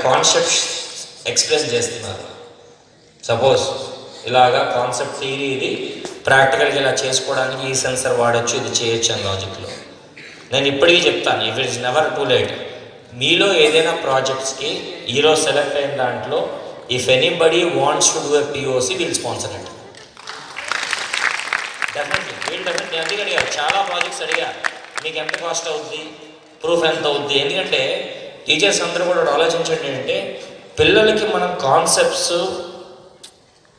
Concepts express చేస్తున్నారు. Suppose ఇలాగా concept theory ఇది, ప్రాక్టికల్గా ఇలా చేసుకోవడానికి ఈ సెన్సర్ వాడచ్చు, ఇది చేయొచ్చు అని లాజిక్లో. నేను ఇప్పటికీ చెప్తాను, if it's never too late. మీలో ఏదైనా ప్రాజెక్ట్స్కి ఈరోజు సెలెక్ట్ అయిన దాంట్లో if anybody wants to do a POC will sponsor it definitely. వీళ్ళు డెఫినెట్లీ అందుకే అడిగారు, చాలా ప్రాజెక్ట్స్ అడిగారు మీకు ఎంత కాస్ట్ అవుద్ది, ప్రూఫ్ ఎంత అవుద్ది. ఎందుకంటే టీచర్స్ అందరూ కూడా ఆలోచించండి అంటే, పిల్లలకి మనం కాన్సెప్ట్స్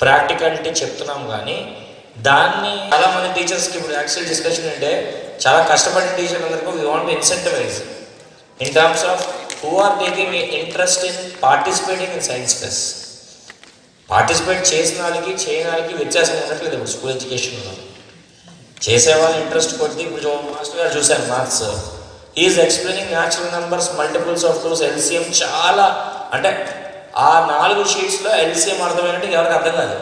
ప్రాక్టికాలిటీ చెప్తున్నాం కానీ దాన్ని చాలామంది టీచర్స్కి ఇప్పుడు యాక్చువల్ డిస్కషన్ అంటే చాలా కష్టపడిన టీచర్ అందరికీ we want incentivise in terms of who are taking interest in participating in science fest. Participate చేసిన వాళ్ళకి చేయని వాళ్ళకి వ్యత్యాసం ఉండట్లేదు ఇప్పుడు స్కూల్ ఎడ్యుకేషన్లో. చేసేవాళ్ళు ఇంట్రెస్ట్ కొద్ది, ఇప్పుడు మాస్టర్ గారు చూశాను maths, is explaining natural numbers, multiples of those, LCM చాలా, అంటే ఆ 4 షీట్స్లో ఎల్సిఎం అర్థమైనట్టు ఎవరికి అర్థం కాదు.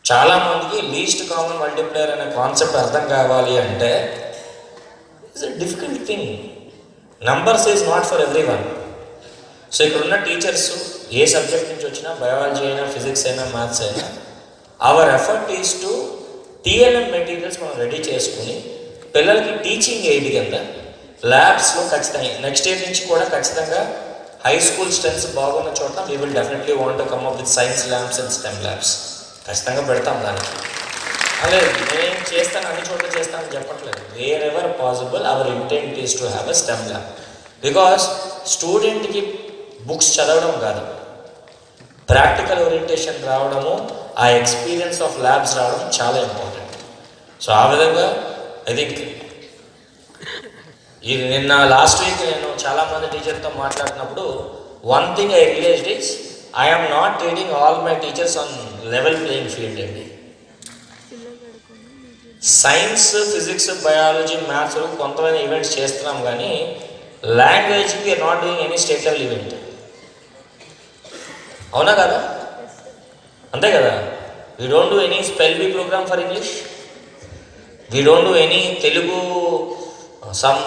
చాలామందికి లీస్ట్ కామన్ మల్టిప్లైయర్ అనే కాన్సెప్ట్ అర్థం కావాలి అంటే it's a difficult thing. Numbers is not for every one. So ఇక్కడ ఉన్న టీచర్స్ ఏ సబ్జెక్ట్ నుంచి వచ్చినా, బయాలజీ అయినా, ఫిజిక్స్ అయినా, మ్యాథ్స్ అయినా, hour effort is to TLM materials మనం రెడీ చేసుకుని పిల్లలకి టీచింగ్ ఎయిడ్ కింద ల్యాబ్స్లో ఖచ్చితంగా నెక్స్ట్ ఇయర్ నుంచి కూడా ఖచ్చితంగా హై స్కూల్ స్ట్రెంత్స్ బాగున్న చోట we will definitely want to come up with science labs and stem labs. ఖచ్చితంగా పెడతాం దానికి. అలాగే నేను చేస్తాను, అన్ని చోట్ల చేస్తానని చెప్పట్లేదు. Wherever possible our intent is to have a STEM lab. Because స్టూడెంట్కి బుక్స్ చదవడం కాదు, ప్రాక్టికల్ ఓరియంటేషన్ రావడము, ఆ ఎక్స్పీరియన్స్ ఆఫ్ ల్యాబ్స్ రావడం చాలా ఇంపార్టెంట్. సో ఆ విధంగా ఐ థింక్ ఇది నిన్న లాస్ట్ వీక్ నేను చాలామంది టీచర్తో మాట్లాడినప్పుడు one thing I realized is I am not treating all my teachers on level playing field అండి. సైన్స్, ఫిజిక్స్, బయాలజీ, మ్యాథ్స్ కొంతమంది ఈవెంట్స్ చేస్తున్నాం కానీ లాంగ్వేజ్కి we are not doing any state level event. అవునా కదా? అంతే కదా? We don't do any spell bee program for English, we don't do any Telugu some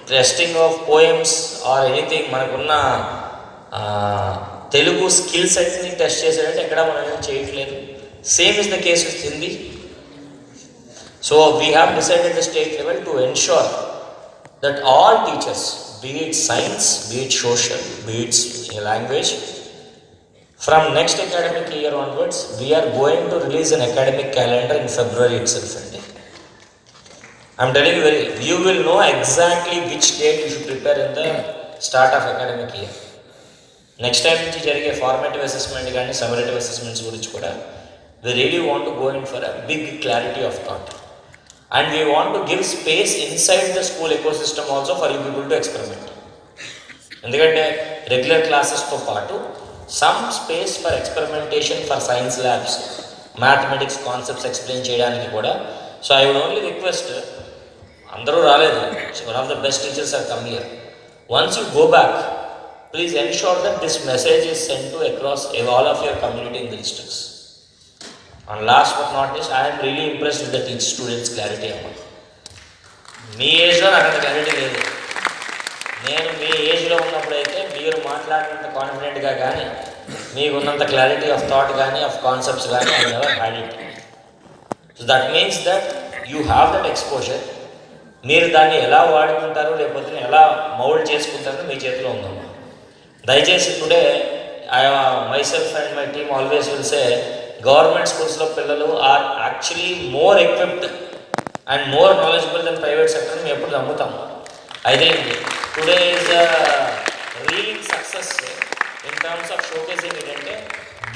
testing of poems or anything. మనకున్న Telugu skill సెట్ని టెస్ట్ చేసేటంటే ఎక్కడ మనం ఏం చేయట్లేదు. Same is the case with Hindi. So we have decided the state level to ensure that all teachers, be it science, be it social, be it language, from next academic year onwards, we are going to release an academic calendar in February itself. I'm telling you, you will know exactly which date you should prepare in the start of academic year. Next time నుంచి జరిగే formative assessment కానీ సమ్మరేటివ్ assessments గురించి కూడా we really want to go in for a big clarity of thought. And we want to give space inside the school ecosystem also for you people to experiment. ఎందుకంటే regular క్లాసెస్తో పాటు some space for experimentation for science labs, mathematics concepts explain చేయడానికి కూడా. So I would only request, అందరూ రాలేదు, one of the best teachers are come here. Once you go back, please ensure that this message is sent to across all of your community in the districts. And last but not least, I am really impressed with the teach students' clarity. మీ ఏజ్లో నాకు అంత clarity లేదు. నేను మీ ఏజ్లో ఉన్నప్పుడైతే మీరు మాట్లాడినంత కాన్ఫిడెంట్గా కానీ, మీకున్నంత క్లారిటీ ఆఫ్ థాట్ కానీ, ఆఫ్ కాన్సెప్ట్స్ కానీ I never had it. So that means that you have that exposure. మీరు దాన్ని ఎలా వాడుకుంటారో, లేకపోతే ఎలా మౌల్డ్ చేసుకుంటారో మీ చేతిలో ఉందమ్మా. దయచేసి today myself and my team always will say, government స్కూల్స్లో పిల్లలు are actually more equipped and more knowledgeable than private sector. మేము ఎప్పుడు నమ్ముతాము. I think today is real success in terms of showcasing ఏంటంటే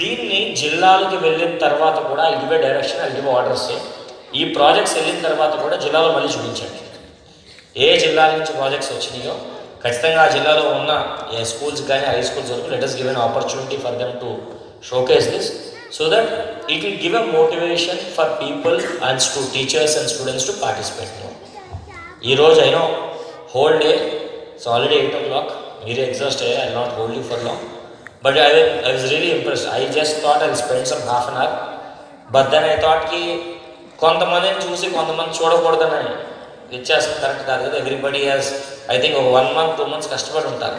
దీన్ని జిల్లాలకు వెళ్ళిన తర్వాత కూడా I give a direction, I give orders. ఈ ప్రాజెక్ట్స్ వెళ్ళిన తర్వాత కూడా జిల్లాలో మళ్ళీ చూపించండి. ఏ జిల్లా నుంచి ప్రాజెక్ట్స్ వచ్చినాయో ఖచ్చితంగా ఆ జిల్లాలో ఉన్న ఏ స్కూల్స్ కానీ హై స్కూల్స్ వరకు let us give an opportunity for them to showcase this so that it will give a motivation for people and teachers and students to participate more. ఈ రోజు I know whole day, it's already 8 o'clock, very exhausted, I will not hold you for long, but I was really impressed. I just thought I'll spend some half an hour, but then I thought ki కొంతమందిని చూసి కొంతమంది చూడకూడదని ఇచ్చేస్తాం, correct కాదు కదా. Everybody has I think ఒక 1 month 2 months కష్టపడి ఉంటారు,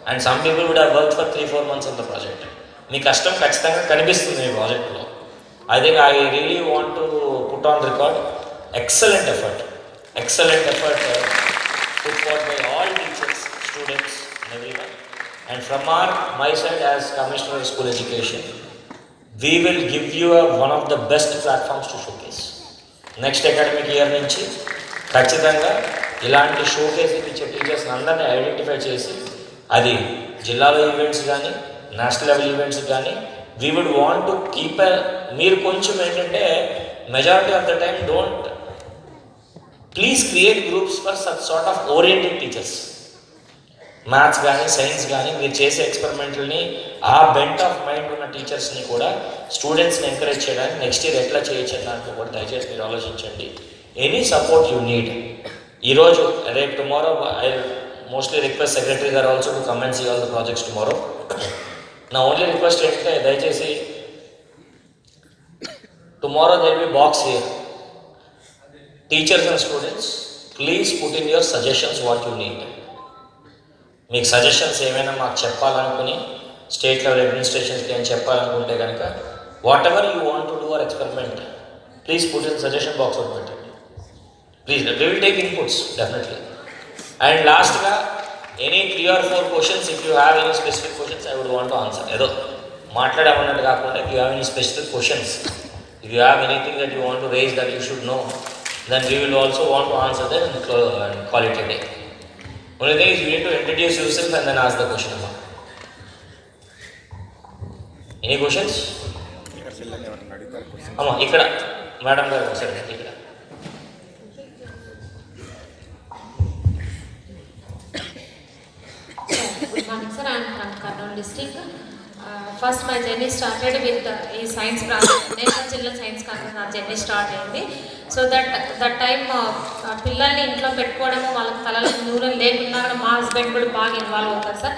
and some people would have work for 3-4 months on the project. మీ కష్టం ఖచ్చితంగా కనిపిస్తుంది మీ ప్రాజెక్ట్లో. I think I really want to put on record excellent effort put forth by all teachers, students and everyone. And from my side as Commissioner of School Education, we will give you one of the best platforms to showcase. Next academic year నుంచి ఖచ్చితంగా ఇలాంటి showcase ఇచ్చే teachers అందరినీ identify చేసి అది జిల్లాలో events కానీ national level events కానీ we would want to keep మీరు కొంచెం ఏంటంటే majority of the time don't please create groups for such sort of oriented teachers. Maths కానీ సైన్స్ కానీ మీరు చేసే ఎక్స్పెరిమెంట్లని ఆ బెంట్ ఆఫ్ మైండ్ ఉన్న టీచర్స్ని కూడా స్టూడెంట్స్ని ఎంకరేజ్ చేయడానికి నెక్స్ట్ ఇయర్ ఎట్లా చేయొచ్చు దాంట్లో కూడా దయచేసి మీరు ఆలోచించండి. Any support you need. ఈరోజు రేపు tomorrow I mostly request secretary గారు also to come and see all the projects tomorrow. నా ఓన్లీ రిక్వెస్ట్ ఏంటంటే దయచేసి tomorrow there will be box here. Teachers and students please put in your suggestions what you need. మీకు suggestions ఏమైనా మాకు చెప్పాలనుకుని state level అడ్మినిస్ట్రేషన్స్కి ఏం చెప్పాలనుకుంటే కనుక whatever you want to do our experiment please put in suggestion box ఒకటి పెట్టండి. Please we will take inputs definitely. And లాస్ట్గా any 3 or 4 questions if you have any specific questions I would want to answer. ఏదో మాట్లాడమన్నట్టు కాకుండా if you have any specific questions, if you have anything that you want to raise that you should know, then we will also want to answer that and call it a day. Only thing is you need to introduce yourself and then ask the question. Any questions? Amma ikkada madam garu okasari ikkada. Good morning sir, I am from Kurnool district. First my journey started with a science project, National Children Science Congress నా journey start అయింది. So that time పిల్లల్ని ఇంట్లో పెట్టుకోవడము, వాళ్ళకి తలలో దూరం లేకుండా మా హస్బెండ్ కూడా బాగా ఇన్వాల్వ్ అవుతారు సార్.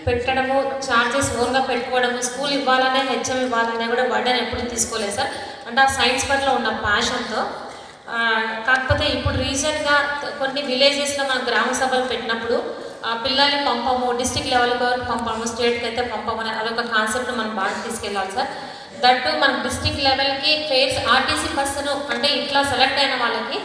పెట్టడము, చార్జెస్ ఓన్గా పెట్టుకోవడము, స్కూల్ ఇవ్వాలనే హెచ్ఎం ఇవ్వాలనే కూడా బర్డెన్ ఎప్పుడు తీసుకోలేదు సార్. అంటే ఆ సైన్స్ పట్ల ఉన్న ప్యాషన్తో. కాకపోతే ఇప్పుడు రీసెంట్గా కొన్ని విలేజెస్లో మన గ్రామ సభలు పెట్టినప్పుడు పిల్లల్ని పంపము, డిస్ట్రిక్ట్ లెవెల్కి పంపము, స్టేట్కి అయితే పంపమని అదొక కాన్సెప్ట్ మనం బాగా తీసుకెళ్ళాలి సార్. దట్టు మన డిస్ట్రిక్ట్ లెవెల్కి ఫెయిర్స్ ఆర్టీసీ బస్సును అంటే ఇట్లా సెలెక్ట్ అయిన వాళ్ళకి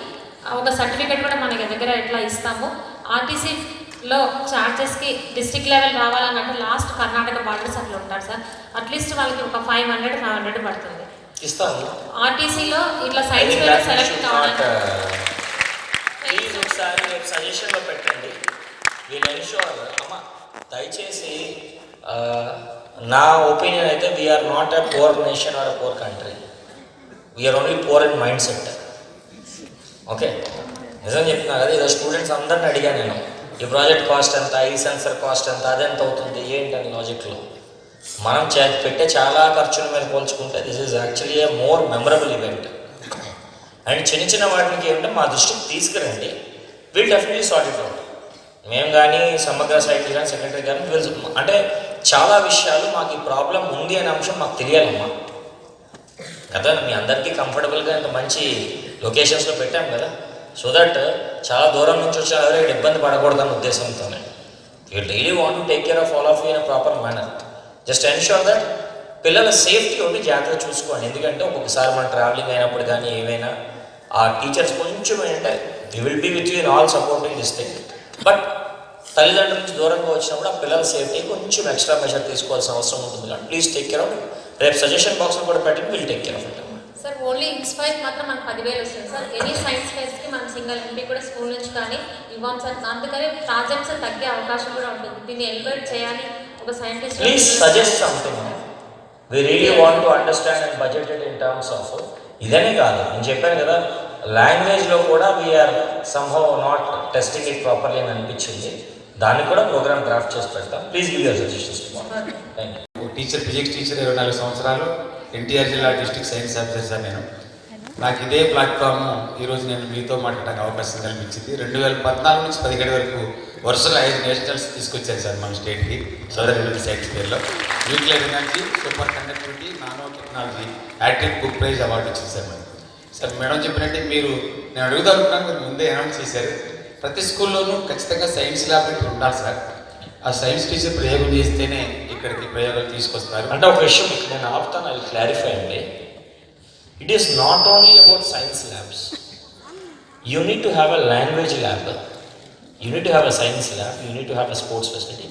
ఒక సర్టిఫికేట్ కూడా మనకి దగ్గర ఎట్లా ఇస్తాము. ఆర్టీసీలో ఛార్జెస్కి డిస్ట్రిక్ట్ లెవెల్ రావాలన్నట్టు లాస్ట్ కర్ణాటక బార్డర్స్ అట్లా ఉంటారు సార్. అట్లీస్ట్ వాళ్ళకి ఒక 500 పడుతుంది ఇస్తాము. ఆర్టీసీలో ఇట్లా సైన్స్ ఫెయిర్ సెలెక్ట్ కావడానికి సజెషన్లో పెట్టండి. వీల్ ఎన్షూర్ అమ్మ దయచేసి నా ఒపీనియన్ అయితే we are not a poor nation or a poor country, we are only poor in mindset. Okay, నిజం చెప్తున్నా కదా. ఇదో స్టూడెంట్స్ అందరిని అడిగాను నేను, ఈ ప్రాజెక్ట్ కాస్ట్ ఎంత, ఈ సెన్సర్ కాస్ట్ ఎంత, అదెంత అవుతుంది ఏంటని లాజిక్లో మనం పెట్టే చాలా ఖర్చుల మీద పోల్చుకుంటే this is actually A more memorable event. And చిన్న చిన్న వాటికి ఏమంటే మా దృష్టికి తీసుకురండి, will definitely sort it out. మేము కానీ సమగ్ర సైకిల్ కానీ సెక్రటరీ కానీ అంటే చాలా విషయాలు మాకు ఈ ప్రాబ్లం ఉంది అనే అంశం మాకు తెలియాలమ్మా కదా. మీ అందరికీ కంఫర్టబుల్గా ఇంత మంచి లొకేషన్స్లో పెట్టాం కదా, సో దట్ చాలా దూరం నుంచి వచ్చిన ఎవరైనా ఇబ్బంది పడకూడదన్న ఉద్దేశంతోనే. You really want to take care of all of you in a proper manner. Just ensure that పిల్లల సేఫ్టీ ఒకటి జాగ్రత్తగా చూసుకోండి. ఎందుకంటే ఒక్కొక్కసారి మన ట్రావెలింగ్ అయినప్పుడు కానీ ఏమైనా ఆ టీచర్స్ కొంచెం ఏంటంటే we will be with you in all supporting this thing, but తల్లిదండ్రుల నుంచి దూరంగా వచ్చినప్పుడు ఆ పిల్లల సేఫ్టీ కొంచెం ఎక్స్ట్రా మెజర్ తీసుకోవాల్సిన అవసరం ఉంటుంది. కాబట్టి please take care of it. రేపు సజెషన్ బాక్స్లో కూడా పెట్టండి, will take care of it. Sir only inspire మాత్రం మనకు 10,000 వస్తుంది సార్. ఎనీ సైన్స్ ఫెస్ట్కి మనం సింగల్ ఎంపీ కూడా స్కూల్ నుంచి కానీ ఇవ్వం సార్. అందుకని ప్రాజెక్ట్స్ తగ్గే అవకాశం కూడా ఉంటుంది. దీన్ని ఎలివేట్ చేయాలి ఒక scientist. Please suggest something. We really want to understand and budgeted in terms of ఇదనే కాదు, నేను చెప్పాను కదా లాంగ్వేజ్లో కూడా we are somehow not testing it properly అని అనిపించింది. దాన్ని కూడా ప్రోగ్రామ్ డ్రాఫ్ట్ చేసి పెడతాం. Please give your suggestions. Thank you. Teacher, physics teacher, 24 సంవత్సరాలు, ఎన్టీఆర్ జిల్లా డిస్ట్రిక్ట్ సైన్స్ ఆఫీసర్ సార్. నాకు ఇదే ప్లాట్ఫామ్ ఈరోజు నేను మీతో మాట్లాడడానికి అవకాశం కల్పించింది. 2014 నుంచి 17 వరకు వరుసగా 5 నేషనల్స్ తీసుకొచ్చారు సార్ మన స్టేట్కి సోదరి సైన్స్ పేరులో. Nuclear energy, superconductivity, nanotechnology, active book prize award వచ్చింది సార్ మనకి. సార్ మేడం చెప్పినట్టే నేను అడుగుతానుకున్నాను, మీరు ముందే అనౌన్స్ చేశారు. ప్రతి స్కూల్లోనూ ఖచ్చితంగా సైన్స్ ల్యాబొరేటరీ ఉండాలి సార్. ఆ సైన్స్ టీచర్ ప్రయోగం చేస్తేనే ఇక్కడికి ప్రయోగాలు తీసుకొస్తారు. అంటే ఒక విషయం ఇక్కడ నేను ఆపుతాను, అది క్లారిఫై అండి. It is not only about science labs. You need to have a language lab, you need to have a science lab, you need to have a sports facility.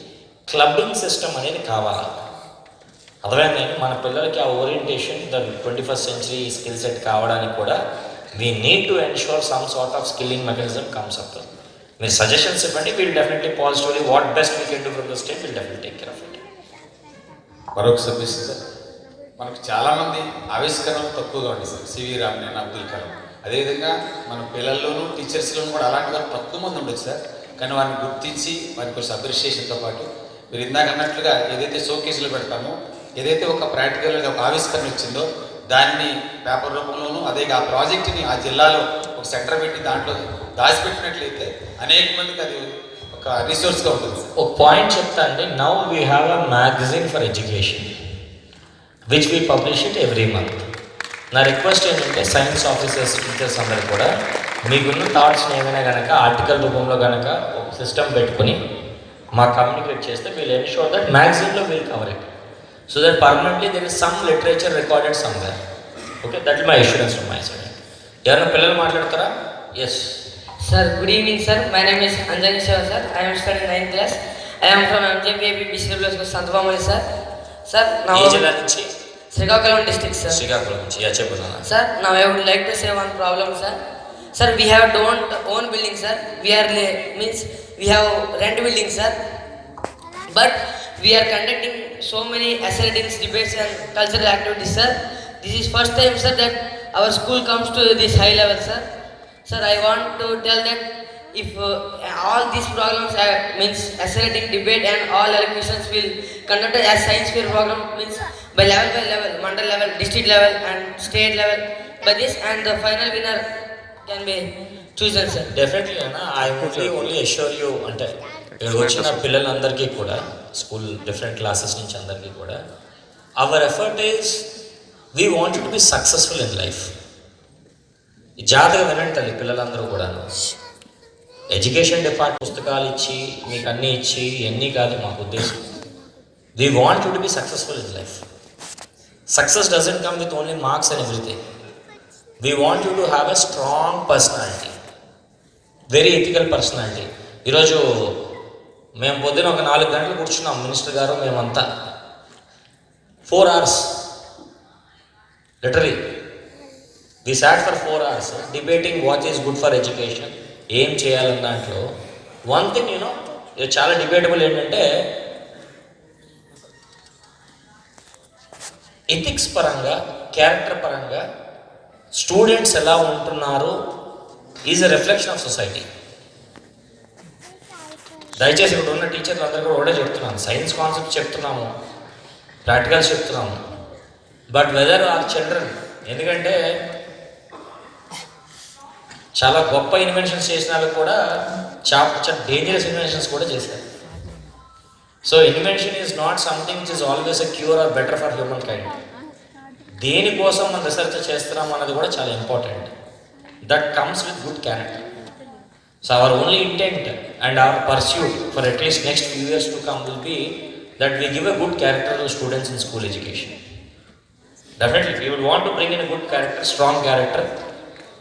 Clubbing system అనేది కావాలి. అర్థమైంది. మన పిల్లలకి ఆ orientation, the 21st century skill set కావడానికి కూడా we need to ensure some sort of skilling mechanism comes up. మీరు suggestions ఇవ్వండి, will definitely positively what best we can do from the state, will definitely take care of it. మరొక submission sir, మనకు చాలామంది ఆవిష్కరణలు తక్కువగా ఉంది sir. CV Raman, Abdul Kalam. అదేవిధంగా మన పిల్లల్లోనూ టీచర్స్లోనూ కూడా అలాంటి వారు తక్కువ మంది ఉండొచ్చు సార్. కానీ వారిని గుర్తించి వారికి కొంచెం అప్రిషియేషన్తో పాటు మీరు ఇందాక అన్నట్లుగా ఏదైతే షోకేసులు పెడతామో, ఏదైతే ఒక ప్రాక్టికల్గా ఒక ఆవిష్కరణ వచ్చిందో దాన్ని పేపర్ రూపంలోనూ, అదే ఆ ప్రాజెక్ట్ని ఆ జిల్లాలో ఒక సెంటర్ పెట్టి దాంట్లో దాచిపెట్టినట్లయితే అనేక మందికి అది ఒక రిసోర్స్గా ఉంటుంది. ఒక పాయింట్ చెప్తా అండి. Now we have a magazine for education which we publish it every month. నా రిక్వెస్ట్ ఏంటంటే సైన్స్ ఆఫీసర్స్, టీచర్స్ అందరూ కూడా మీకున్న థాట్స్ని ఏమైనా కనుక ఆర్టికల్ రూపంలో కనుక ఒక సిస్టమ్ పెట్టుకుని మాకు కమ్యూనికేట్ చేస్తే వీల్ ఎన్షూర్ దట్ మ్యాగజైన్లో will cover it, so that permanently there is some literature recorded somewhere. Okay, that is my assurance from my side. ఎవరైనా పిల్లలు మాట్లాడతారా? Yes sir, good evening sir. My name is Anjani Shiva sir. I am studying 9th class. I am from MJPAP BCWS Santhamamali sir. Sir, ఏ జిల్లా నుంచి? Srikakulam district sir. Srikakulam నుంచి. చెప్పండి sir. Now I would like to say one problem sir. Sir, we have don't own building sir. We are means we have rent building sir. But we are conducting so many assemblies, debates and cultural activities sir. This is first time sir that our school comes to this high level sir. Sir, I want to tell that if all these programs means accelerating debate and all elocutions will conducted as science fair program means by level, mandal level, district level and state level. By this and the final winner can be chosen sir. Definitely అన్న. I would only assure you, అంటే ఇక్కడ వచ్చిన పిల్లలందరికీ కూడా school different classes నుంచి అందరికీ కూడా hour effort is we want to be successful in life. జాగ్రత్తగా వినండి తల్లి, పిల్లలందరూ కూడా. ఎడ్యుకేషన్ డిపార్ట్మెంట్ పుస్తకాలు ఇచ్చి మీకు అన్నీ ఇచ్చి ఎన్ని కాదు మాకు ఉద్దేశం. We want to be successful in life. Success doesn't come with only marks and everything. We want you to have a strong personality, very ethical personality. ఈరోజు మేము పొద్దున ఒక 4 గంటలు కూర్చున్నాం, మినిస్టర్ గారు మేమంతా 4 hours literally. We sat for 4 hours debating what is good for education, ఏం చేయాలని. దాంట్లో వన్ థింగ్ ఇది చాలా డిబేటబుల్ ఏంటంటే ఎథిక్స్ పరంగా, క్యారెక్టర్ పరంగా స్టూడెంట్స్ ఎలా ఉంటున్నారు is a reflection of society. దయచేసి ఇక్కడ ఉన్న టీచర్లు అందరూ కూడా ఒకటే చెప్తున్నాను, సైన్స్ కాన్సెప్ట్ చెప్తున్నాము, ప్రాక్టికల్స్ చెప్తున్నాము, బట్ వెదర్ ఆర్ చిల్డ్రన్, ఎందుకంటే చాలా గొప్ప ఇన్వెన్షన్స్ చేసిన వాళ్ళు కూడా చాలా డేంజరస్ ఇన్వెన్షన్స్ కూడా చేశారు. So invention is not something which is always a cure or better for humankind. దేనికోసం మనం రీసెర్చ్ చేస్తున్నాం అన్నది కూడా చాలా important. That comes with good character. So our only intent and our pursuit for at least next few years to come will be that we give a good character to students in school education. Definitely we would want to bring in a good character, strong character.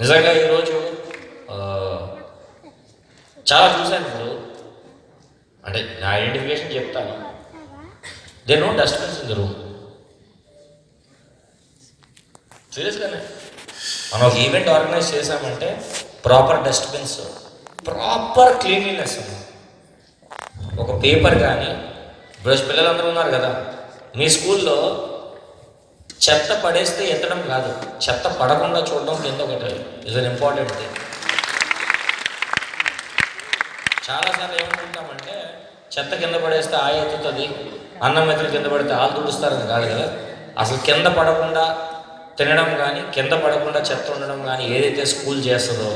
నిజంగా ఈరోజు చాలా చూశాను. ఇప్పుడు అంటే నా identification చెప్తాను. There no dustbins in the room. సీరియస్గానే మనం ఒక ఈవెంట్ ఆర్గనైజ్ చేశామంటే ప్రాపర్ డస్ట్బిన్స్, ప్రాపర్ క్లీన్లీనెస్. ఒక పేపర్ కానీ, ఇప్పుడు పిల్లలందరూ ఉన్నారు కదా, మీ స్కూల్లో చెత్త పడేస్తే ఎత్తడం కాదు, చెత్త పడకుండా చూడడం కింద ఒకటి ఇస్ అన్ ఇంపార్టెంట్ థింగ్. చాలాసార్లు ఏమనుకుంటామంటే చెత్త కింద పడేస్తే ఆ ఎత్తుతుంది, అన్నం మెతులు కింద పడితే ఆలు తుడుస్తారని కాదు కదా. అసలు కింద పడకుండా తినడం కానీ, కింద పడకుండా చెత్త ఉండడం కానీ ఏదైతే స్కూల్ చేస్తుందో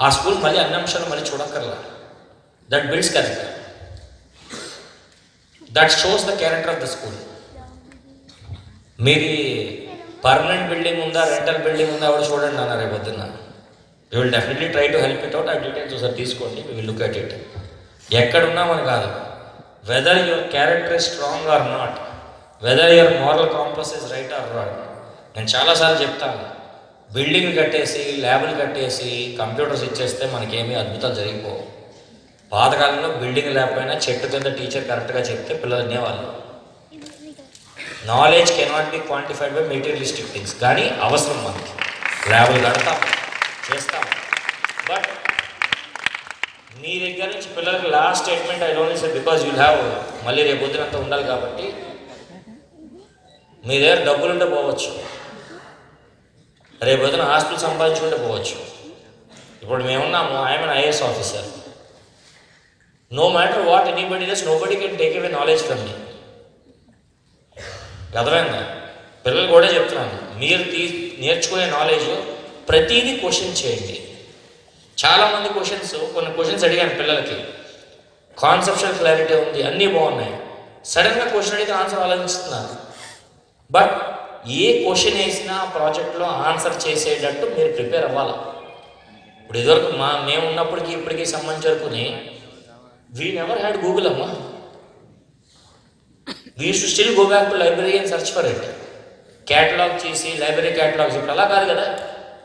ఆ స్కూల్ మళ్ళీ అన్ని అంశాలు మళ్ళీ చూడక్కర్లా. That builds character, that shows the character of the school. మీది పర్మనెంట్ బిల్డింగ్ ఉందా, రెంటల్ బిల్డింగ్ ఉందా కూడా చూడండి అన్న రేపు పొద్దున్న. We will definitely try to help it out. ఆ డీటెయిల్స్ ఒకసారి తీసుకోండి, we will look at it. ఎక్కడున్నామని కాదు, whether your character is strong or not, whether your moral compass is right or wrong. నేను చాలాసార్లు చెప్తాను, బిల్డింగ్ కట్టేసి ల్యాబులు కట్టేసి కంప్యూటర్స్ ఇచ్చేస్తే మనకేమీ అద్భుతాలు జరిగిపోవు. పాతకాలంలో బిల్డింగ్ లేకపోయినా చెట్టు కింద టీచర్ కరెక్ట్గా చెప్తే పిల్లలు వినేవాళ్ళు. Knowledge cannot be quantified by materialistic things. కానీ అవసరం మనకి, ల్యాబులు కడతాం చేస్తాం. బట్ మీ దగ్గర నుంచి పిల్లలకి last statement I don't say because you have మళ్ళీ రేపు పొద్దునంతా ఉండాలి కాబట్టి మీ దగ్గర డబ్బులుంటే పోవచ్చు, రేపు పొద్దున హాస్టల్ సంపాదించుకుంటే పోవచ్చు. ఇప్పుడు మేమున్నాము, I'm an IAS officer. No matter what anybody does, nobody can take away knowledge from me. అర్థమైందా? పిల్లలు కూడా చెప్తున్నాను, మీరు నేర్చుకునే నాలెడ్జ్ ప్రతిదీ క్వశ్చన్ చేయండి. చాలామంది కొన్ని క్వశ్చన్స్ అడిగాను పిల్లలకి, కాన్సెప్షువల్ క్లారిటీ ఉంది, అన్నీ బాగున్నాయి. సడన్గా క్వశ్చన్ అడిగితే ఆన్సర్ ఆలోచిస్తున్నారు. బట్ ఏ క్వశ్చన్ వేసినా ప్రాజెక్ట్లో ఆన్సర్ చేసేటట్టు మీరు ప్రిపేర్ అవ్వాలి. ఇప్పుడు ఇదివరకు మేము ఉన్నప్పటికీ ఇప్పటికీ సంబంధించి వరకుని వీ నెవర్ హ్యాడ్ గూగుల్ అమ్మా. We use to still go back to library and search for it. Catalogue చేసి లైబ్రరీ క్యాటలాగ్స్, ఇప్పుడు అలా కాదు కదా.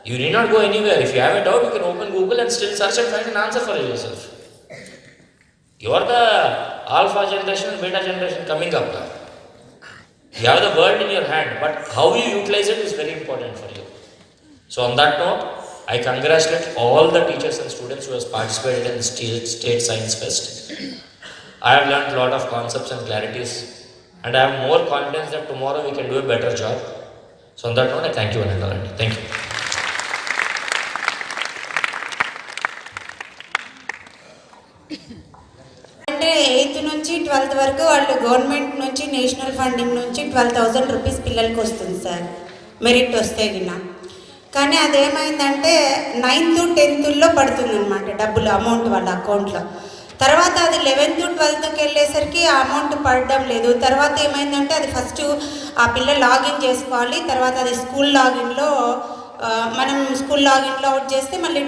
You need not go anywhere. If you have a doubt you can open Google and still search and find an answer for yourself. You are the alpha generation, beta generation coming up. You have the world in your hand, but how you utilize it is very important for you. So on that note, I congratulate all the teachers and students who have participated in the State Science Fest. I have learned a lot of concepts and clarities, and I have more confidence that tomorrow we can do a better job. So on that note, I thank you Ananda. Thank you. అంటే 8th నుంచి 12th వరకు వాళ్ళు government నుంచి national funding నుంచి 12,000 rupees పిల్లలకి వస్తుంది sir, merit వస్తే విన్నా. కానీ అదేమైందంటే 9th 10thలో పడుతుందన్నమాట డబ్బులు, అమౌంట్ వాళ్ళ అకౌంట్లో. తర్వాత అది 11th 12thకి వెళ్ళేసరికి ఆ అమౌంట్ పడడం లేదు. తర్వాత ఏమైందంటే అది ఫస్ట్ ఆ పిల్ల లాగిన్ చేసుకోవాలి, తర్వాత అది స్కూల్ లాగిన్లో మనం స్కూల్ లాగిన్లో అవుట్ చేస్తే మళ్ళీ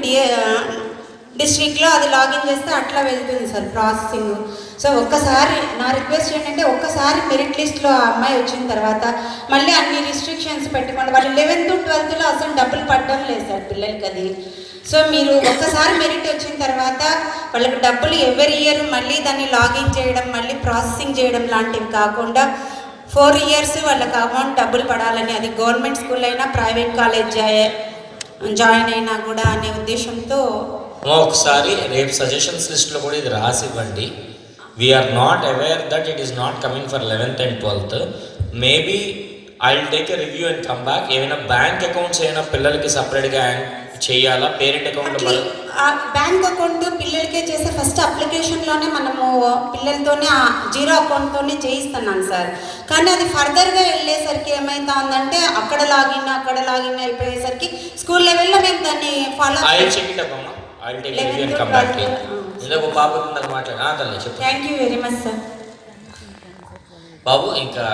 డిస్ట్రిక్ట్లో అది లాగిన్ చేస్తే అట్లా వెళ్తుంది సార్ ప్రాసెసింగ్. సో ఒక్కసారి నా రిక్వెస్ట్ ఏంటంటే, ఒక్కసారి మెరిట్ లిస్ట్లో ఆ అమ్మాయి వచ్చిన తర్వాత మళ్ళీ అన్ని రిస్ట్రిక్షన్స్ పెట్టుకోండి. వాళ్ళు 11th 12thలో అసలు డబ్బులు పడడం లేదు సార్ పిల్లలకి అది. సో మీరు ఒక్కసారి మెరిట్ వచ్చిన తర్వాత వాళ్ళకి డబ్బులు ఎవరి ఇయర్ మళ్ళీ దాన్ని లాగిన్ చేయడం, మళ్ళీ ప్రాసెసింగ్ చేయడం లాంటివి కాకుండా 4 years వాళ్ళకి అమౌంట్ డబ్బులు పడాలని, అది గవర్నమెంట్ స్కూల్ అయినా ప్రైవేట్ కాలేజ్ జాయిన్ అయినా కూడా అనే ఉద్దేశంతో ఒకసారి రేపు సజెషన్స్ లిస్ట్లో కూడా ఇది రాసి ఇవ్వండి. We are not aware that it is not coming for 11th and 12th. Maybe I will take a review and come back. ఏమైనా బ్యాంక్ అకౌంట్స్ ఏమైనా పిల్లలకి సపరేట్గా చేయాలా, పేరెంట్ అకౌంట్లో బ్యాంక్ అకౌంట్ పిల్లలకే చేసే ఫస్ట్ అప్లికేషన్లోనే మనము పిల్లలతోనే జీరో అకౌంట్తోనే చేయిస్తున్నాను సార్. కానీ అది ఫర్దర్గా వెళ్ళేసరికి ఏమైతా ఉందంటే అక్కడ లాగిన్ అయిపోయేసరికి స్కూల్ లెవెల్లో మేము దాన్ని follow thank you very much sir. బాబు ఇంకా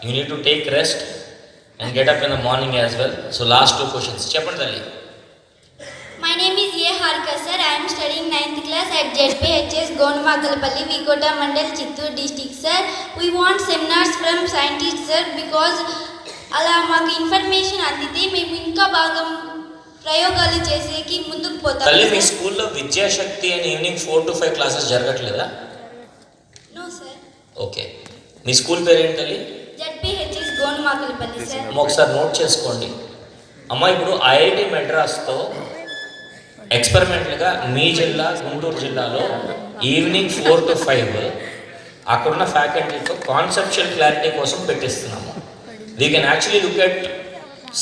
you need to take rest and get up in the morning as well. So last 2 questions చెప్పండి తల్లి. My name is A. Harika sir. I am studying 9th class at ZPHS Gondmakalpalli, Vikota Mandal, Chittoor district sir. We want seminars from scientists sir because అలా మాకు information అందితే మేము ఇంకా బాగా ప్రయోగాలు చేసేకి ముందుకు పోతాం. తల్లి మీ స్కూల్లో విద్యాశక్తి అని ఈవినింగ్ 4 to 5 క్లాసెస్ జరగట్లేదా? No sir. ఓకే, మీ స్కూల్ పేరు ఏంటి తల్లి? ZPHS Gondmakalpalli సార్. ఒకసారి నోట్ చేసుకోండి అమ్మ. ఇప్పుడు IIT మెడ్రాస్తో ఎక్స్పెరిమెంటల్గా మీ జిల్లా గుంటూరు జిల్లాలో ఈవినింగ్ 4 to 5 అక్కడున్న ఫ్యాకల్టీతో కాన్సెప్చువల్ క్లారిటీ కోసం పెట్టిస్తున్నాము. We can actually look at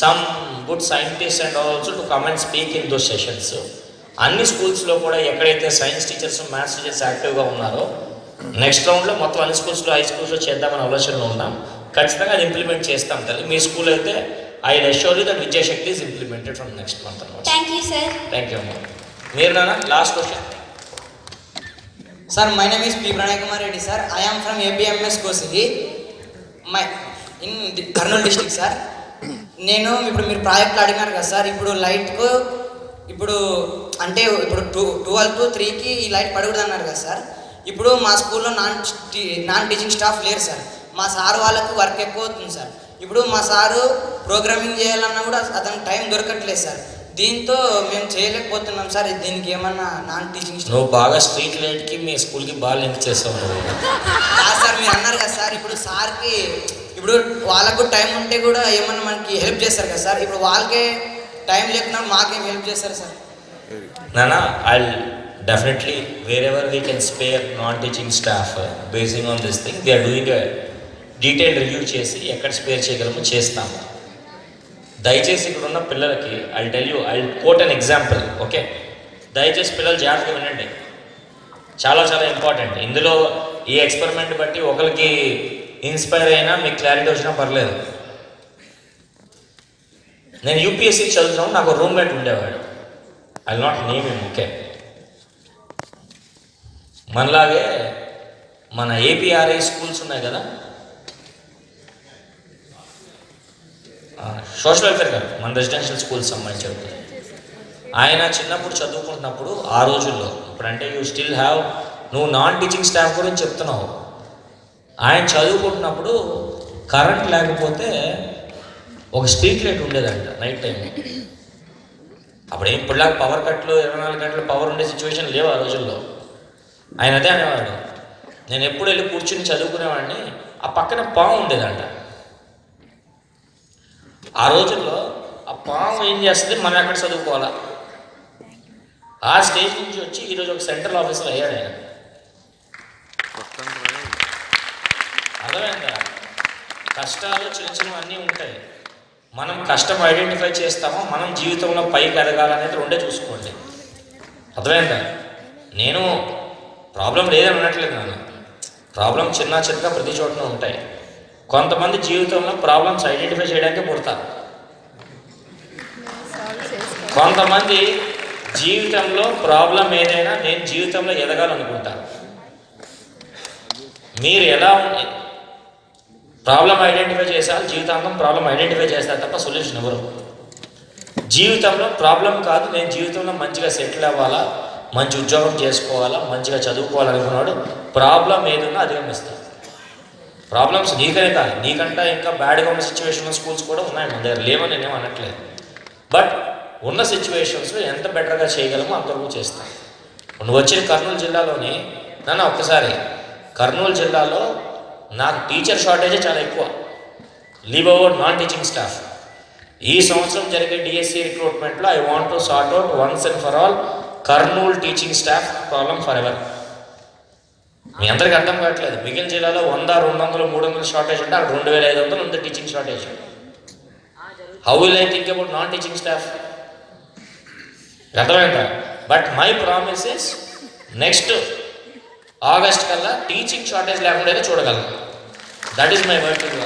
some good scientists and also to come and speak in those sessions. అన్ని స్కూల్స్లో కూడా ఎక్కడైతే సైన్స్ టీచర్స్ మ్యాథ్స్ టీచర్స్ యాక్టివ్గా ఉన్నారో నెక్స్ట్ రౌండ్లో మొత్తం అన్ని స్కూల్స్లో హై స్కూల్స్లో చేద్దామని ఆలోచనలో ఉన్నాం. ఖచ్చితంగా అది ఇంప్లిమెంట్ చేస్తాం తల్లి. మీ స్కూల్ అయితే I assure you that Vidyashakti is implemented from next month అనమాట. Thank you, sir. Thank you అమ్మా. మీరు నాన్న last question. Sir, my name is P. Pranay Kumar Reddy, sir. I am from APMS Kosigi, in Kurnool district, sir. నేను ఇప్పుడు మీరు ప్రాజెక్టులు అడిగినారు కదా సార్, ఇప్పుడు లైట్కు ఇప్పుడు అంటే ఇప్పుడు 12 to 3కి ఈ లైట్ పడకూడదు అన్నారు కదా సార్. ఇప్పుడు మా స్కూల్లో నాన్ టీచింగ్ స్టాఫ్ లేరు సార్. మా సార్ వాళ్ళకు వర్క్ ఎక్కువ అవుతుంది సార్. ఇప్పుడు మా సారు ప్రోగ్రామింగ్ చేయాలన్నా కూడా అతనికి టైం దొరకట్లేదు సార్. దీంతో మేము చేయలేకపోతున్నాం సార్. దీనికి ఏమన్నా నాన్ టీచింగ్ స్టాఫ్? నువ్వు బాగా స్ట్రీట్ లైట్కి మీ స్కూల్కి బాగా లింక్ చేస్తావు నువ్వు. సార్ మీరు అన్నారు కదా సార్, ఇప్పుడు సార్కి ఇప్పుడు వాళ్ళకు టైం ఉంటే కూడా ఏమన్నా మనకి హెల్ప్ చేస్తారు కదా సార్. ఇప్పుడు వాళ్ళకే టైం లేకున్నా మాకేం హెల్ప్ చేస్తారు sir? Nana, I'll definitely, wherever we can spare non-teaching staff, basing on this thing, we are doing a detailed review చేసి ఎక్కడ స్పేర్ చేయగలమో చేస్తాము. దయచేసి ఇక్కడ ఉన్న పిల్లలకి I'll tell you, I'll quote an example. Okay, దయచేసి పిల్లలు జాగ్రత్తగా వినండి, చాలా చాలా ఇంపార్టెంట్. ఇందులో ఈ ఎక్స్పెరిమెంట్ బట్టి ఒకరికి ఇన్స్పైర్ అయినా మీకు క్లారిటీ వచ్చినా పర్లేదు. నేను యూపీఎస్సీ చదువుతున్నాను, నాకు రూమ్మేట్ ఉండేవాడు. I not name him. Okay, మనలాగే మన ఏపీఆర్ఐ స్కూల్స్ ఉన్నాయి కదా, సోషల్ వెల్ఫేర్ గారు మన రెసిడెన్షియల్ స్కూల్స్ సంబంధించి చదువుతుంది. ఆయన చిన్నప్పుడు చదువుకుంటున్నప్పుడు ఆ రోజుల్లో, ఇప్పుడంటే యూ స్టిల్ హ్యావ్, నువ్వు నాన్ టీచింగ్ స్టాఫ్ గురించి చెప్తున్నావు. ఆయన చదువుకుంటున్నప్పుడు కరెంట్ లేకపోతే ఒక స్ట్రీట్ లైట్ ఉండేదంట నైట్ టైం. అప్పుడు ఇప్పుడులాగా పవర్ కట్లు 24 గంటలు పవర్ ఉండే సిచ్యువేషన్ లేవు ఆ రోజుల్లో. ఆయన అదే అనేవాడు, నేను ఎప్పుడు వెళ్ళి కూర్చుని చదువుకునేవాడిని, ఆ పక్కన పాము ఉండేదంట. ఆ రోజుల్లో ఆ పాము ఏం చేస్తుంది, మనం ఎక్కడ చదువుకోవాలా. ఆ స్టేజ్ నుంచి వచ్చి ఈరోజు ఒక సెంట్రల్ ఆఫీసర్ అయ్యాడు ఆయన. అర్థమైందా? కష్టాలు చిన్న చిన్నవి అన్నీ ఉంటాయి. మనం కష్టం ఐడెంటిఫై చేస్తామో మనం జీవితంలో పైకి ఎదగాలనేది రెండే చూసుకోండి. అర్థమైందా? నేను ప్రాబ్లం లేదని అనట్లేదు, నాన్న ప్రాబ్లం చిన్న చిన్నగా ప్రతి చోటన ఉంటాయి. కొంతమంది జీవితంలో ప్రాబ్లమ్స్ ఐడెంటిఫై చేయడానికి పుడతారు. కొంతమంది జీవితంలో ప్రాబ్లం ఏదైనా నేను జీవితంలో ఎదగాలనుకుంటాను. మీరు ఎలా ప్రాబ్లం ఐడెంటిఫై చేశారు, జీవితాంతం ప్రాబ్లం ఐడెంటిఫై చేస్తారు తప్ప సొల్యూషన్ ఎవరు. జీవితంలో ప్రాబ్లం కాదు, నేను జీవితంలో మంచిగా సెటిల్ అవ్వాలా, మంచి ఉద్యోగం చేసుకోవాలా, మంచిగా చదువుకోవాలనుకున్నాడు ప్రాబ్లం ఏదన్నా అధిగమిస్తాను. ప్రాబ్లమ్స్ నీకనే కాదు, నీకంటే ఇంకా బ్యాడ్గా ఉన్న సిచ్యువేషన్లో స్కూల్స్ కూడా ఉన్నాయి మన దగ్గర, లేవని నేనేం అనట్లేదు. బట్ ఉన్న సిచ్యువేషన్స్లో ఎంత బెటర్గా చేయగలమో అంతవరకు చేస్తాను. నువ్వు వచ్చిన కర్నూలు జిల్లాలోని నన్ను ఒక్కసారి, కర్నూలు జిల్లాలో నాకు టీచర్ షార్టేజే చాలా ఎక్కువ, leave over non teaching staff. ఈ సంవత్సరం జరిగే డిఎస్సి రిక్రూట్మెంట్లో I want to sort out once and for all Kurnool teaching staff problem forever. మీ అందరికీ అర్థం కావట్లేదు, మిగిలిన జిల్లాలో 100, 200, 300 షార్టేజ్ ఉంటే అక్కడ 2500 ఉంది teaching shortage. How will I think about non teaching staff? అర్థమైందా? But my promise is next August కల్లా టీచింగ్ షార్టేజ్ లేకుండా చూడగలను. That is my word to you.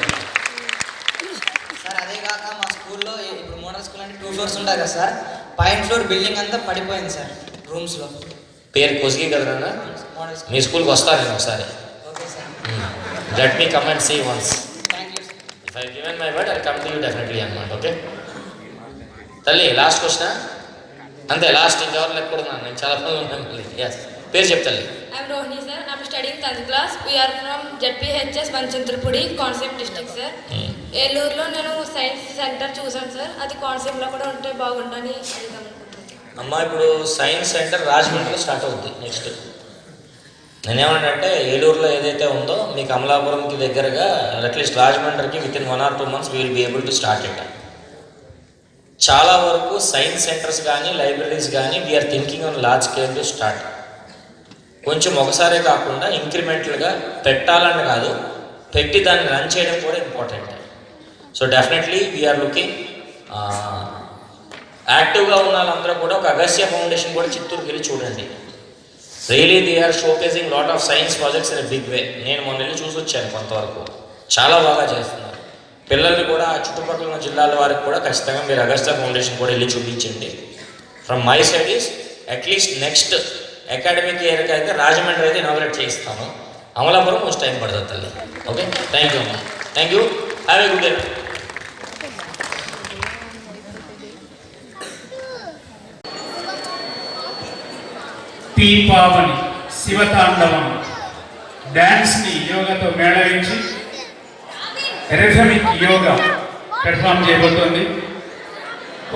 Sir అదే కాక మా స్కూల్లో ఇప్పుడు మోడల్ స్కూల్ అంటే 2 floors ఉంటాయి కదా సార్, పైన ఫ్లోర్ బిల్డింగ్ అంతా పడిపోయింది సార్ రూమ్స్లో. పేరు కొసిగి కదరా, మోడల్ స్కూల్. మీ స్కూల్కి వస్తాను నేను ఒకసారి. Okay sir, let me come and see once. Thank you sir. If I given my word I come to you definitely అన్నమాట. ఓకే తల్లి, లాస్ట్ క్వశ్చన్ అంతే, లాస్ట్ ఇంకెవరు లెక్కూడదు, నేను చాలా పనులు ఉన్నాను మళ్ళీ. ఎస్, పేరు చెప్తాలి. I'm Rohini sir. I'm studying 10th class. We are from ZPHS Vanchantapudi, Concept district sir. ఏలూరులో నేను సైన్స్ సెంటర్ చూసాను సార్, అది కాన్సెప్ట్లో కూడా ఉంటే బాగుంటుందని అడుగుదాం అనుకుంటున్నాను. అమ్మ, ఇప్పుడు సైన్స్ సెంటర్ రాజమండ్రిలో స్టార్ట్ అవుతుంది నెక్స్ట్. నేనేమంటే ఏలూరులో ఏదైతే ఉందో మీకు అమలాపురంకి దగ్గరగా అట్లీస్ట్ రాజమండ్రికి within 1 or 2 months we will be able to start it. చాలా వరకు సైన్స్ సెంటర్స్ కానీ లైబ్రరీస్ కానీ we are thinking on large scale to start. కొంచెం ఒకసారే కాకుండా ఇంక్రిమెంటల్గా పెట్టాలని కాదు, పెట్టి దాన్ని రన్ చేయడం కూడా important. So definitely we are looking యాక్టివ్గా ఉన్న వాళ్ళందరూ కూడా ఒక అగస్త్య ఫౌండేషన్ కూడా చిత్తూరుకి వెళ్ళి చూడండి. Really they are showcasing lot of science projects in a big way. నేను మొన్న వెళ్ళి చూసి వచ్చాను, కొంతవరకు చాలా బాగా చేస్తున్నారు. పిల్లల్ని కూడా చుట్టుపక్కల ఉన్న జిల్లాల వారికి కూడా ఖచ్చితంగా మీరు అగస్త్య ఫౌండేషన్ కూడా వెళ్ళి చూపించండి. From my side is at least next academic ఇయర్కి అయితే రాజమండ్రి అయితే ఇనాగరేట్ చేయిస్తాను. అమలాపురం కొంచెం టైం పడుతుంది తల్లి. ఓకే, థ్యాంక్ యూ అమ్మా, thank you, have a good day. P Pavani Shivatandavam డ్యాన్స్ని యోగాతో మేళవించి ఎరథమిక్ యోగా పెర్ఫామ్ చేయబోతోంది.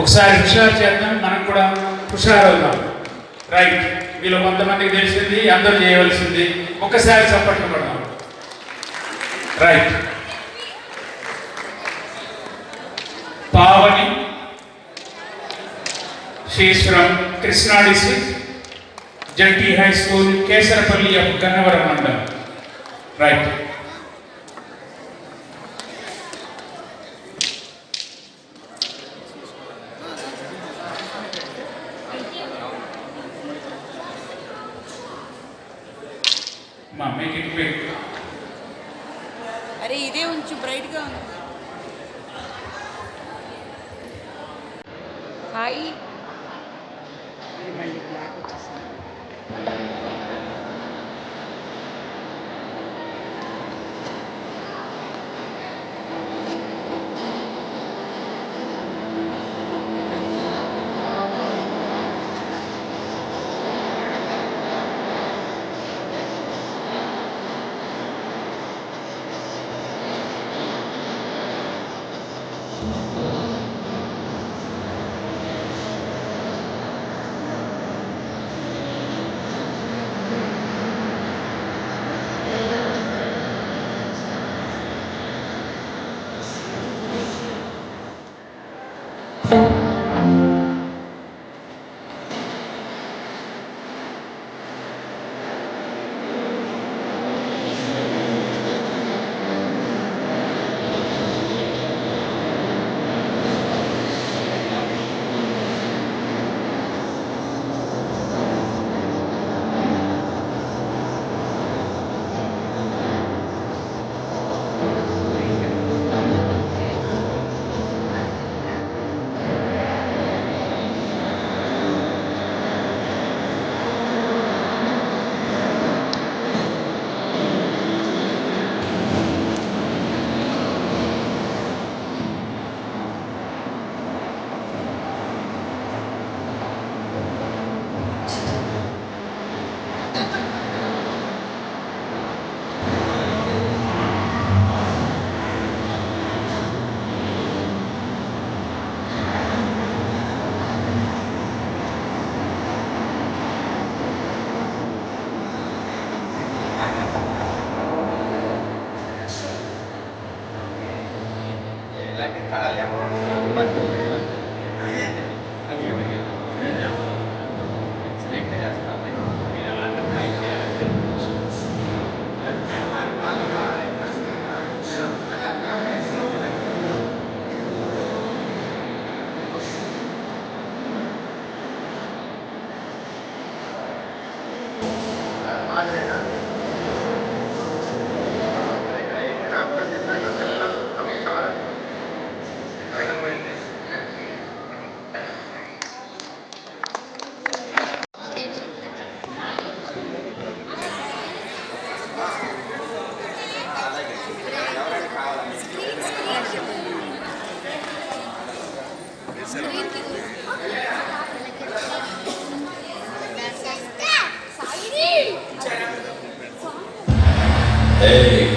ఒకసారి హుషారు చేద్దాం, మనం కూడా హుషారు అవుదాం. రైట్, వీళ్ళు కొంతమందికి తెలిసింది, అందరూ చేయవలసింది. ఒక్కసారి చప్పట్లు పడదాం. Right, Pavani, she is from Krishna district, ZP high school, Kesarapalli of Gannavaram మండలం. రైట్, మా మేక్ ఇట్ బిగ్. అరే ఇదే ఉంచు, బ్రైట్గా ఉంది. హాయ్. మళ్ళీ బ్లాక్ వచ్చేసింది. Hey,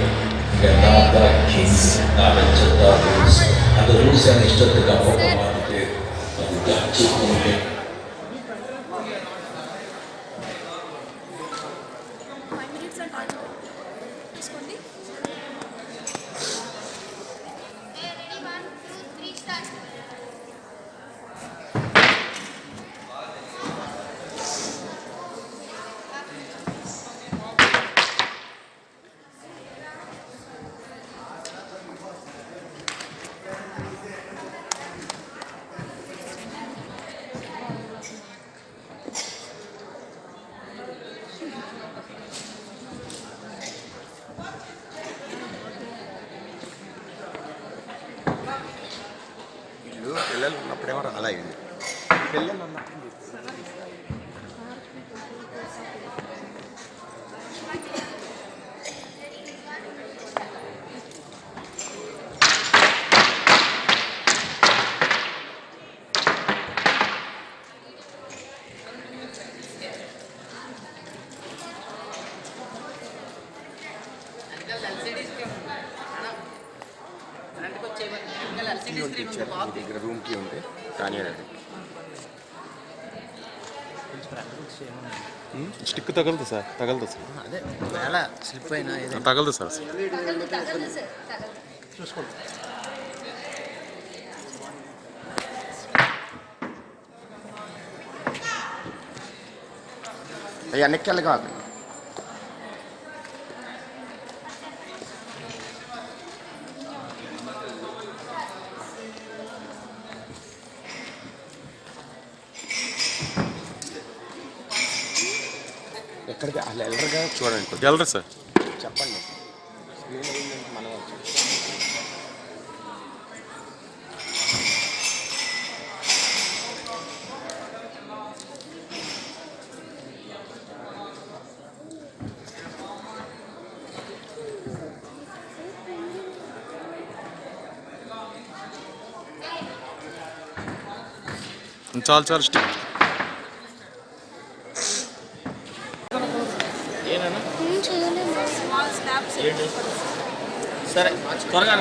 get down that keys. Now let's check out rules. And the rules are instructed to come up on the and we got two more. లేదు, పిల్లలు ఉన్నప్పుడేమో అలా అయింది. పిల్లలు ఉన్నప్పుడు మీ దగ్గర రూమ్కి ఉంటే కానీ స్టిక్ తగలదు సార్, తగలదు సార్, అదే ఒకవేళ స్లిప్ అయినా తగలదు సార్. చూసుకోండి. అవి వెనక్కి కాదు. ఎక్కడికి అలా వెళ్ళరుగా చూడండి, వెళ్ళరు సార్. చెప్పండి. మనం చాలు చాలు స్టిక్. ఏనన్నా small snaps. సరే త్వరగా